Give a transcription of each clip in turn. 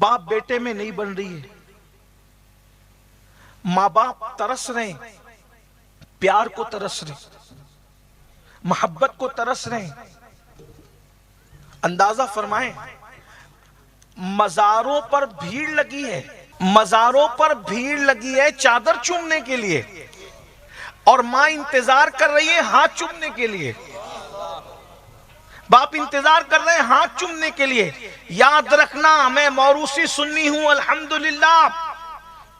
باپ بیٹے میں نہیں بن رہی ہے، ماں باپ ترس رہے ہیں، پیار کو ترس رہے ہیں، محبت کو ترس رہے ہیں۔ اندازہ فرمائیں، مزاروں پر بھیڑ لگی ہے، مزاروں پر بھیڑ لگی ہے چادر چومنے کے لیے، اور ماں انتظار کر رہی ہے ہاتھ چومنے کے لیے، باپ انتظار کر رہے ہیں ہاتھ چومنے کے لیے۔ یاد رکھنا، میں موروثی سنی ہوں الحمدللہ،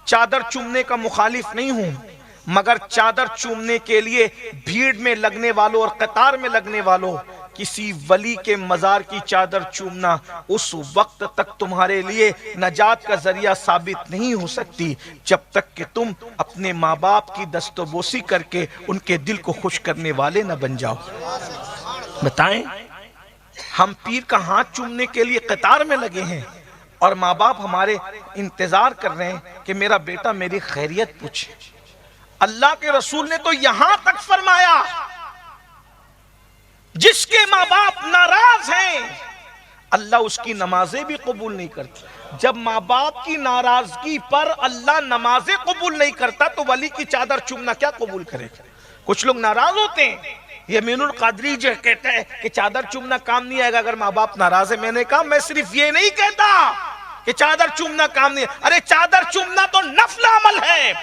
چادر چومنے کا مخالف نہیں ہوں، مگر چادر چومنے کے لیے بھیڑ میں لگنے والوں اور قطار میں لگنے والوں، کسی ولی کے مزار کی چادر چومنا اس وقت تک تمہارے لیے نجات کا ذریعہ ثابت نہیں ہو سکتی جب تک کہ تم اپنے ماں باپ کی دست و بوسی کر کے ان کے دل کو خوش کرنے والے نہ بن جاؤ۔ بتائیں، ہم پیر کا ہاتھ چومنے کے لیے قطار میں لگے ہیں، اور ماں باپ ہمارے انتظار کر رہے ہیں کہ میرا بیٹا میری خیریت پوچھے۔ اللہ کے رسول نے تو یہاں تک فرمایا، جس کے ماں باپ ناراض ہیں اللہ اس کی نمازیں بھی قبول نہیں کرتا۔ جب ماں باپ کی ناراضگی پر اللہ نمازیں قبول نہیں کرتا تو ولی کی چادر چومنا کیا قبول کرے گا؟ کچھ لوگ ناراض ہوتے ہیں، یمین القادری جو کہتا ہے کہ چادر چومنا کام نہیں آئے گا اگر ماں باپ ناراض ہے۔ میں نے کہا میں صرف یہ نہیں کہتا کہ چادر چومنا کام نہیں ہے، ارے چادر چومنا تو نفل عمل ہے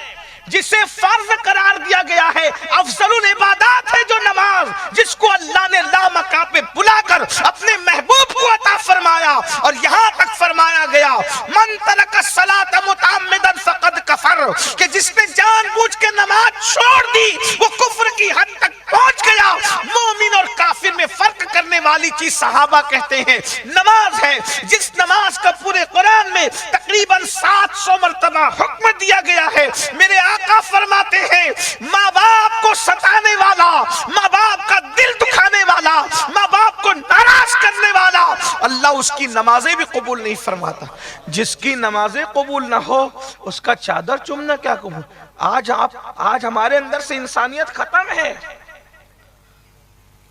جسے فرض قرار دیا گیا ہے، افضل العبادات ہے جو نماز، جس کو اللہ نے لامکان پہ بلا کر اپنے محبوب کو عطا فرمایا، اور یہاں تک فرمایا گیا من ترک الصلاۃ متعمدا فقد کفر، کہ جس نے جان بوجھ کے نماز چھوڑ دی وہ کفر کی حد تک پہنچ گیا۔ مومن اور کافر میں فرق کرنے والی چیز صحابہ کہتے ہیں نماز ہے، جس نماز کا پورے قرآن میں تقریباً 700 مرتبہ حکم دیا گیا ہے۔ میرے آقا فرماتے ہیں ماں باپ کو ستانے والا، ماں باپ کا دل دکھانے والا، ماں باپ کو ناراض کرنے والا، اللہ اس کی نمازیں بھی قبول نہیں فرماتا۔ جس کی نمازیں قبول نہ ہو اس کا چادر چومنا کیا قبول؟ آج ہمارے اندر سے انسانیت ختم ہے۔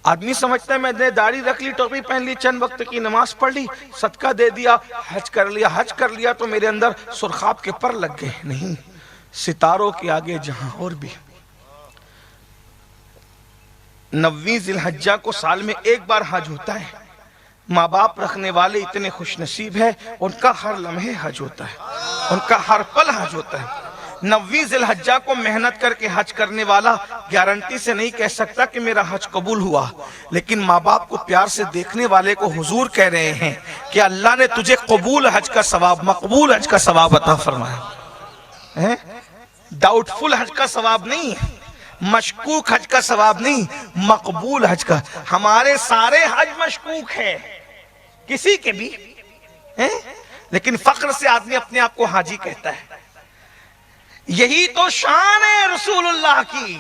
آدمی سمجھتا ہے میں نے داڑھی رکھ لی، ٹوپی پہن لی، چند وقت کی نماز پڑھ لی، صدقہ دے دیا، حج کر لیا تو میرے اندر سرخاب کے پر لگ گئے۔ نہیں، ستاروں کے آگے جہاں اور بھی 9ویں ذی الحجہ کو سال میں ایک بار حج ہوتا ہے۔ ماں باپ رکھنے والے اتنے خوش نصیب ہیں، ان کا ہر لمحے حج ہوتا ہے، ان کا ہر پل حج ہوتا ہے۔ 9ویں ذی الحجہ کو محنت کر کے حج کرنے والا گارنٹی سے نہیں کہہ سکتا کہ میرا حج قبول ہوا، لیکن ماں باپ کو پیار سے دیکھنے والے کو حضور کہہ رہے ہیں کہ اللہ نے تجھے قبول حج کا ثواب، مقبول حج کا ثواب عطا فرمایا۔ ڈاؤٹ فل حج کا ثواب نہیں، مشکوک حج کا ثواب نہیں، مقبول حج کا۔ ہمارے سارے حج مشکوک ہے، کسی کے بھی، لیکن فخر سے آدمی اپنے آپ کو حاجی کہتا ہے۔ یہی تو شان ہے رسول اللہ کی،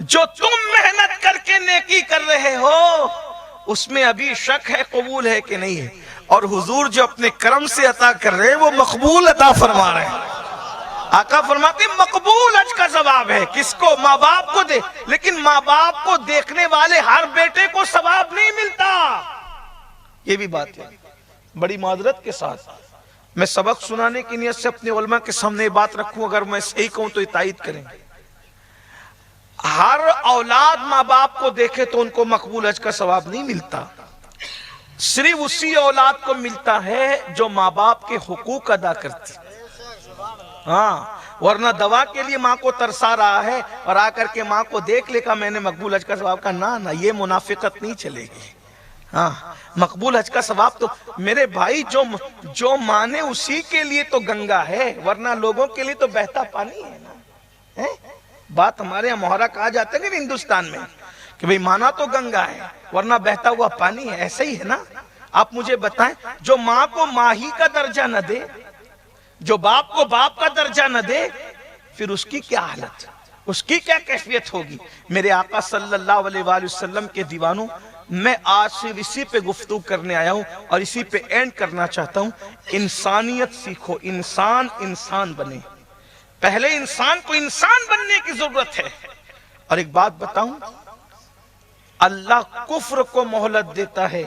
جو تم محنت کر کے نیکی کر رہے ہو اس میں ابھی شک ہے قبول ہے کہ نہیں ہے، اور حضور جو اپنے کرم سے عطا کر رہے ہیں وہ مقبول عطا فرما رہے ہیں۔ آقا فرماتے ہیں مقبول حج کا ثواب ہے، کس کو؟ ماں باپ کو دے، لیکن ماں باپ کو دیکھنے والے ہر بیٹے کو ثواب نہیں ملتا۔ یہ بھی بات ہے، بڑی معذرت کے ساتھ میں سبق سنانے کی نیت سے اپنے علماء کے سامنے بات رکھوں، اگر میں صحیح کہوں تو تائید کریں گے۔ ہر اولاد ماں باپ کو دیکھے تو ان کو مقبول حج کا ثواب نہیں ملتا، صرف اسی اولاد کو ملتا ہے جو ماں باپ کے حقوق ادا کرتی۔ ہاں، ورنہ دوا کے لیے ماں کو ترسا رہا ہے اور آ کر کے ماں کو دیکھ لے گا میں نے مقبول حج کا ثواب کا، نہ یہ منافقت نہیں چلے گی۔ ہاں، مقبول حج کا ثواب تو میرے بھائی جو مانے اسی کے لیے تو گنگا ہے، ورنہ لوگوں کے لیے تو بہتا پانی ہے نا۔ بات ہمارے یہاں محرہ کہا جاتا ہے کہ ہندوستان میں کہ بھئی مانا تو گنگا ہے ورنہ بہتا ہوا پانی ہے، ایسا ہی ہے نا۔ آپ مجھے بتائیں، جو ماں کو ماں ہی کا درجہ نہ دے، جو باپ کو باپ کا درجہ نہ دے، پھر اس کی کیا حالت، اس کی کیا کیفیت ہوگی؟ میرے آقا صلی اللہ علیہ وآلہ وسلم کے دیوانوں، میں آج صرف اسی پہ گفتگو کرنے آیا ہوں اور اسی پہ اینڈ کرنا چاہتا ہوں۔ انسانیت سیکھو، انسان بنے۔ پہلے انسان کو انسان بننے کی ضرورت ہے۔ اور ایک بات بتاؤں، اللہ کفر کو مہلت دیتا ہے،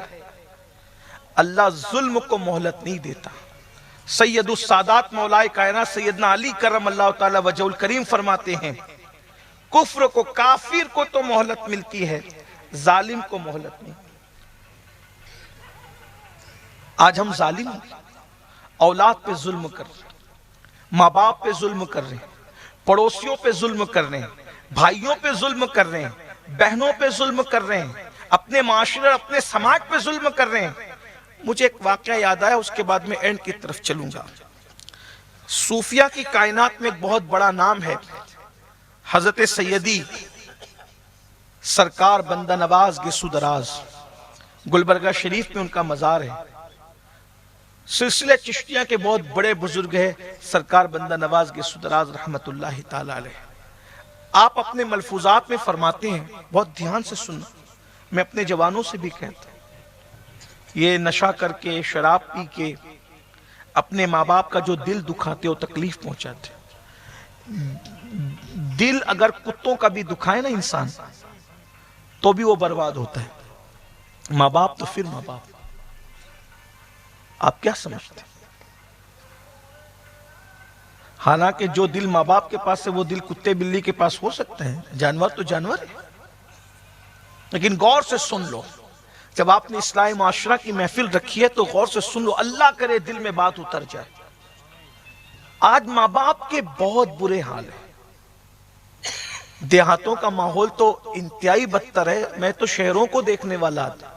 اللہ ظلم کو مہلت نہیں دیتا۔ سید السادات مولائے کائنات سیدنا علی کرم اللہ تعالی وجہ الکریم فرماتے ہیں کفر کو، کافر کو تو مہلت ملتی ہے، ظالم کو مہلت نہیں۔ آج ہم ظالم ہیں، اولاد پہ ظلم کر رہے ہیں، ماں باپ پہ ظلم کر رہے ہیں، پڑوسیوں پہ ظلم کر رہے ہیں، بھائیوں پہ ظلم کر رہے ہیں، بہنوں پہ ظلم کر رہے ہیں، اپنے معاشرے اپنے سماج پہ ظلم کر رہے ہیں۔ مجھے ایک واقعہ یاد آیا، اس کے بعد میں اینڈ کی طرف چلوں گا۔ صوفیہ کی کائنات میں ایک بہت بڑا نام ہے، حضرت سیدی سرکار بندہ نواز گیسو دراز، گلبرگہ شریف میں ان کا مزار ہے۔ سلسلہ چشتیہ کے بہت بڑے بزرگ ہیں سرکار بندہ نواز گیسو دراز رحمت اللہ تعالی علیہ۔ آپ اپنے ملفوظات میں فرماتے ہیں، بہت دھیان سے سننا، میں اپنے جوانوں سے بھی کہتا ہوں، یہ نشہ کر کے شراب پی کے اپنے ماں باپ کا جو دل دکھاتے ہو، تکلیف پہنچاتے، دل اگر کتوں کا بھی دکھائے نا انسان تو بھی وہ برباد ہوتا ہے۔ ماں باپ تو پھر ماں باپ، آپ کیا سمجھتے ہیں؟ حالانکہ جو دل ماں باپ کے پاس ہے وہ دل کتے بلی کے پاس ہو سکتا ہے، جانور تو جانور ہے۔ لیکن غور سے سن لو، جب آپ نے اصلاح معاشرہ کی محفل رکھی ہے تو غور سے سن لو، اللہ کرے دل میں بات اتر جائے۔ آج ماں باپ کے بہت برے حال ہیں، دیہاتوں کا ماحول تو انتہائی بدتر ہے، میں تو شہروں کو دیکھنے والا تھا۔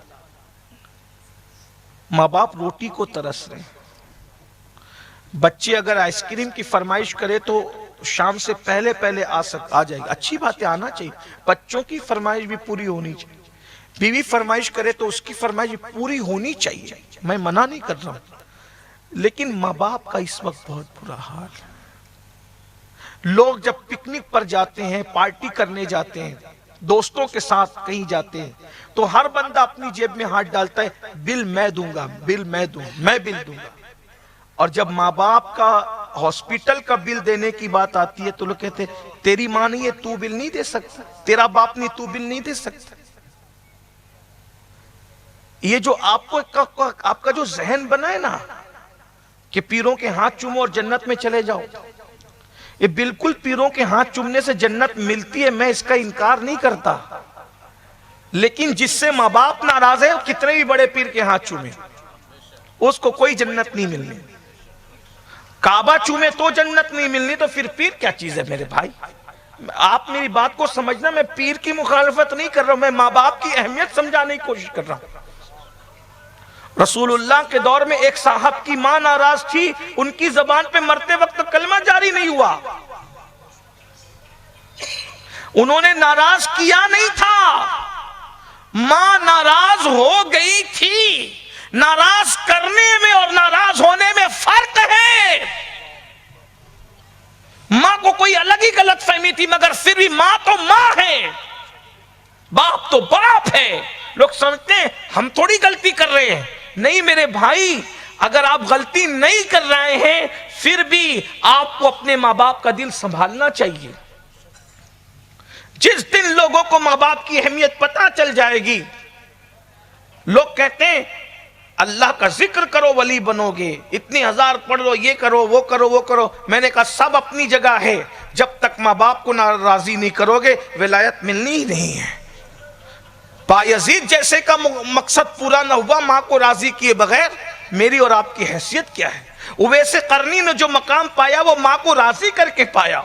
ماں باپ روٹی کو ترس رہے ہیں، بچے اگر آئس کریم کی فرمائش کرے تو شام سے پہلے آ جائے گا، اچھی بات ہے، آنا چاہیے، بچوں کی فرمائش بھی پوری ہونی چاہیے۔ بیوی فرمائش کرے تو اس کی فرمائش بھی پوری ہونی چاہیے، میں منع نہیں کر رہا ہوں، لیکن ماں باپ کا اس وقت بہت برا حال ہے۔ لوگ جب پکنک پر جاتے ہیں، پارٹی کرنے جاتے ہیں، دوستوں کے ساتھ کہیں جاتے ہیں تو ہر بندہ اپنی جیب میں ہاتھ ڈالتا ہے، بل میں دوں گا، بل میں دوں گا، میں بل دوں گا۔ اور جب ماں باپ کا ہاسپٹل کا بل دینے کی بات آتی ہے تو لوگ کہتے ہیں تیری ماں نہیں ہے تو بل نہیں دے سکتا، تیرا باپ نہیں تو بل نہیں دے سکتا۔ یہ جو آپ کا جو ذہن بنا ہے نا کہ پیروں کے ہاتھ چومو اور جنت میں چلے جاؤ، یہ بالکل پیروں کے ہاتھ چومنے سے جنت ملتی ہے، میں اس کا انکار نہیں کرتا، لیکن جس سے ماں باپ ناراض ہے کتنے بھی بڑے پیر کے ہاتھ چومے اس کو کوئی جنت نہیں ملنی، کعبہ چومے تو جنت نہیں ملنی، تو پھر پیر کیا چیز ہے میرے بھائی؟ آپ میری بات کو سمجھنا، میں پیر کی مخالفت نہیں کر رہا ہوں، میں ماں باپ کی اہمیت سمجھانے کی کوشش کر رہا ہوں۔ رسول اللہ کے دور میں ایک صاحب کی ماں ناراض تھی، ان کی زبان پہ مرتے وقت کلمہ جاری نہیں ہوا، انہوں نے ناراض کیا نہیں تھا، ماں ناراض ہو گئی تھی۔ ناراض کرنے میں اور ناراض ہونے میں فرق ہے۔ ماں کو کوئی الگ ہی غلط فہمی تھی، مگر پھر بھی ماں تو ماں ہے، باپ تو باپ ہے۔ لوگ سمجھتے ہیں ہم تھوڑی غلطی کر رہے ہیں، نہیں میرے بھائی، اگر آپ غلطی نہیں کر رہے ہیں پھر بھی آپ کو اپنے ماں باپ کا دل سنبھالنا چاہیے۔ جس دن لوگوں کو ماں باپ کی اہمیت پتہ چل جائے گی، لوگ کہتے ہیں اللہ کا ذکر کرو ولی بنو گے، اتنی ہزار پڑھ لو، یہ کرو وہ کرو وہ کرو، میں نے کہا سب اپنی جگہ ہے، جب تک ماں باپ کو راضی نہیں کرو گے ولایت ملنی ہی نہیں ہے۔ بایزید جیسے کا مقصد پورا نہ ہوا ماں کو راضی کیے بغیر، میری اور آپ کی حیثیت کیا ہے؟ اویس قرنی نے جو مقام پایا وہ ماں کو راضی کر کے پایا،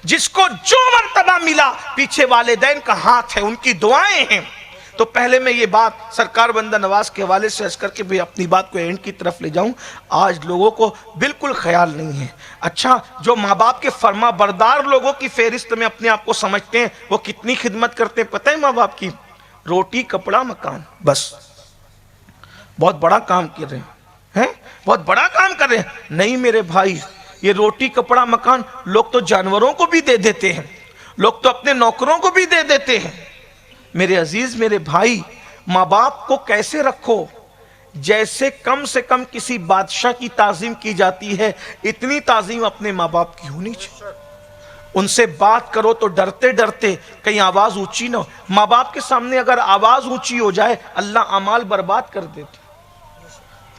جس کو جو مرتبہ ملا پیچھے والدین کا ہاتھ ہے، ان کی دعائیں ہیں۔ تو پہلے میں یہ بات سرکار بندہ نواز کے حوالے سے عرض کر کے بھی اپنی بات کو اینڈ کی طرف لے جاؤں۔ آج لوگوں کو بالکل خیال نہیں ہے، اچھا جو ماں باپ کے فرما بردار لوگوں کی فہرست میں اپنے آپ کو سمجھتے ہیں، وہ کتنی خدمت کرتے ہیں پتہ ہے ماں باپ کی؟ روٹی کپڑا مکان، بس بہت بڑا کام کر رہے ہیں، بہت بڑا کام کر رہے ہیں۔ نہیں میرے بھائی، یہ روٹی کپڑا مکان لوگ تو جانوروں کو بھی دے دیتے ہیں، لوگ تو اپنے نوکروں کو بھی دے دیتے ہیں۔ میرے عزیز میرے بھائی، ماں باپ کو کیسے رکھو جیسے کم سے کم کسی بادشاہ کی تعظیم کی جاتی ہے، اتنی تعظیم اپنے ماں باپ کی ہونی چاہیے۔ ان سے بات کرو تو ڈرتے ڈرتے، کہیں آواز اونچی نہ ہو۔ ماں باپ کے سامنے اگر آواز اونچی ہو جائے اللہ اعمال برباد کر دیتے۔